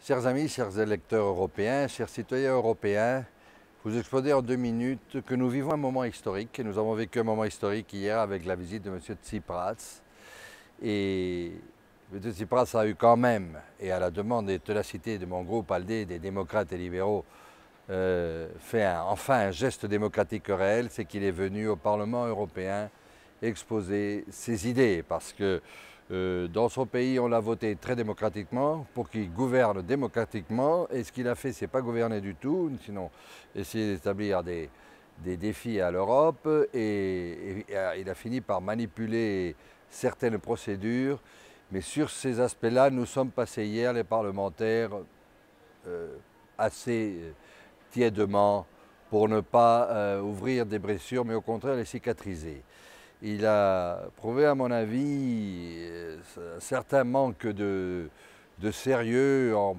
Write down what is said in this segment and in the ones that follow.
Chers amis, chers électeurs européens, chers citoyens européens, vous exposez en 2 minutes que nous vivons un moment historique. Et nous avons vécu un moment historique hier avec la visite de M. Tsipras. Et M. Tsipras a eu quand même, et à la demande et ténacité de mon groupe ALDE, des démocrates et libéraux, fait enfin un geste démocratique réel, c'est qu'il est venu au Parlement européen exposer ses idées. Parce que dans son pays, on l'a voté très démocratiquement pour qu'il gouverne démocratiquement. Et ce qu'il a fait, c'est pas gouverner du tout, sinon essayer d'établir des défis à l'Europe. Et il a fini par manipuler certaines procédures. Mais sur ces aspects-là, nous sommes passés hier, les parlementaires, assez tièdement pour ne pas ouvrir des blessures, mais au contraire les cicatriser. Il a prouvé, à mon avis, un certain manque de sérieux en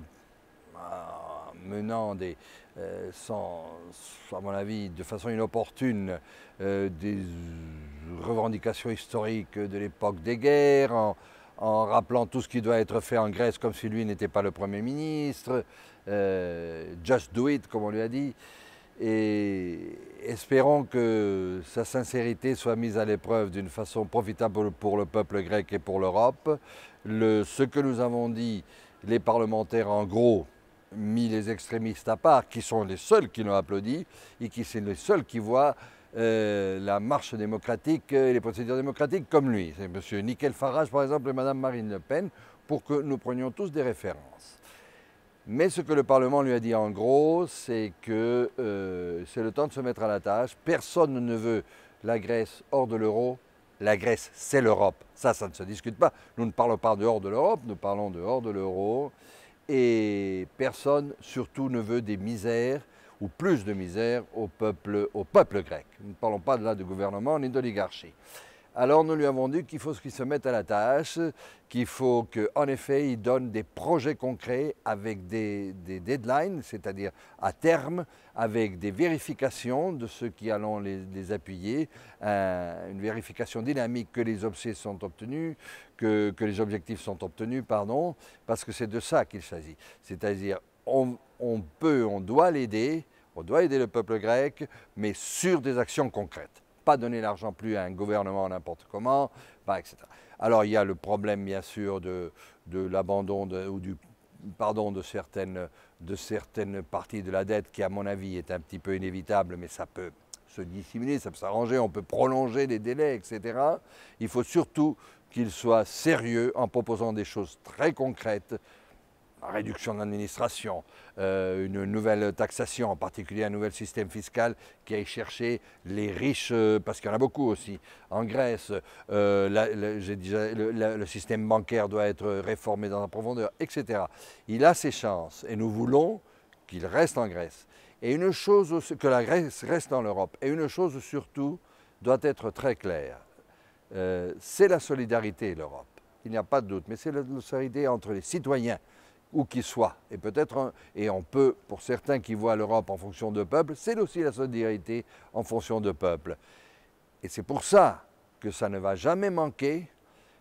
menant à mon avis, de façon inopportune, des revendications historiques de l'époque des guerres, en rappelant tout ce qui doit être fait en Grèce comme si lui n'était pas le Premier ministre, just do it, comme on lui a dit. Et espérons que sa sincérité soit mise à l'épreuve d'une façon profitable pour le peuple grec et pour l'Europe. Ce que nous avons dit, les parlementaires en gros, mis les extrémistes à part, qui sont les seuls qui l'ont applaudi et qui sont les seuls qui voient la marche démocratique et les procédures démocratiques comme lui. C'est M. Nigel Farage, par exemple, et Mme Marine Le Pen, pour que nous prenions tous des références. Mais ce que le Parlement lui a dit en gros, c'est que c'est le temps de se mettre à la tâche. Personne ne veut la Grèce hors de l'euro. La Grèce, c'est l'Europe. Ça ne se discute pas. Nous ne parlons pas dehors de l'Europe, nous parlons dehors de l'euro. Et personne, surtout, ne veut des misères ou plus de misère au peuple grec. Nous ne parlons pas là de gouvernement ni d'oligarchie. Alors nous lui avons dit qu'il faut qu'il se mette à la tâche, qu'il faut qu'en effet il donne des projets concrets avec des deadlines, c'est-à-dire à terme, avec des vérifications de ceux qui allons les appuyer, une vérification dynamique que les objectifs sont obtenus, parce que c'est de ça qu'il s'agit. C'est-à-dire on doit l'aider, on doit aider le peuple grec, mais sur des actions concrètes. Pas donner l'argent plus à un gouvernement n'importe comment, etc. Alors il y a le problème bien sûr de l'abandon de certaines parties de la dette qui à mon avis est un petit peu inévitable, mais ça peut se dissimuler, ça peut s'arranger, on peut prolonger les délais, etc. Il faut surtout qu'il soit sérieux en proposant des choses très concrètes. La réduction de l'administration, une nouvelle taxation, en particulier un nouvel système fiscal qui aille chercher les riches, parce qu'il y en a beaucoup aussi. En Grèce, le système bancaire doit être réformé dans la profondeur, etc. Il a ses chances et nous voulons qu'il reste en Grèce. Et une chose, que la Grèce reste dans l'Europe. Et une chose surtout doit être très claire. C'est la solidarité, l'Europe. Il n'y a pas de doute, mais c'est la solidarité entre les citoyens, où qu'ils soient. Et peut-être, et on peut, pour certains qui voient l'Europe en fonction de peuple, c'est aussi la solidarité en fonction de peuple. Et c'est pour ça que ça ne va jamais manquer,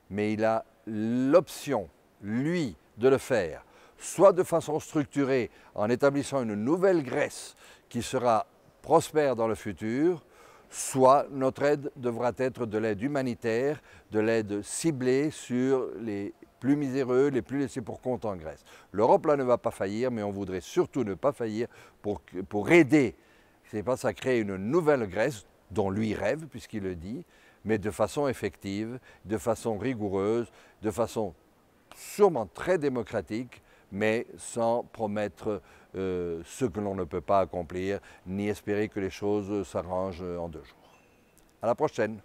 mais il a l'option, lui, de le faire, soit de façon structurée, en établissant une nouvelle Grèce qui sera prospère dans le futur, soit notre aide devra être de l'aide humanitaire, de l'aide ciblée sur les plus miséreux, les plus laissés pour compte en Grèce. L'Europe là ne va pas faillir, mais on voudrait surtout ne pas faillir pour aider. C'est pas ça créer une nouvelle Grèce dont lui rêve, puisqu'il le dit, mais de façon effective, de façon rigoureuse, de façon sûrement très démocratique, mais sans promettre ce que l'on ne peut pas accomplir, ni espérer que les choses s'arrangent en 2 jours. À la prochaine.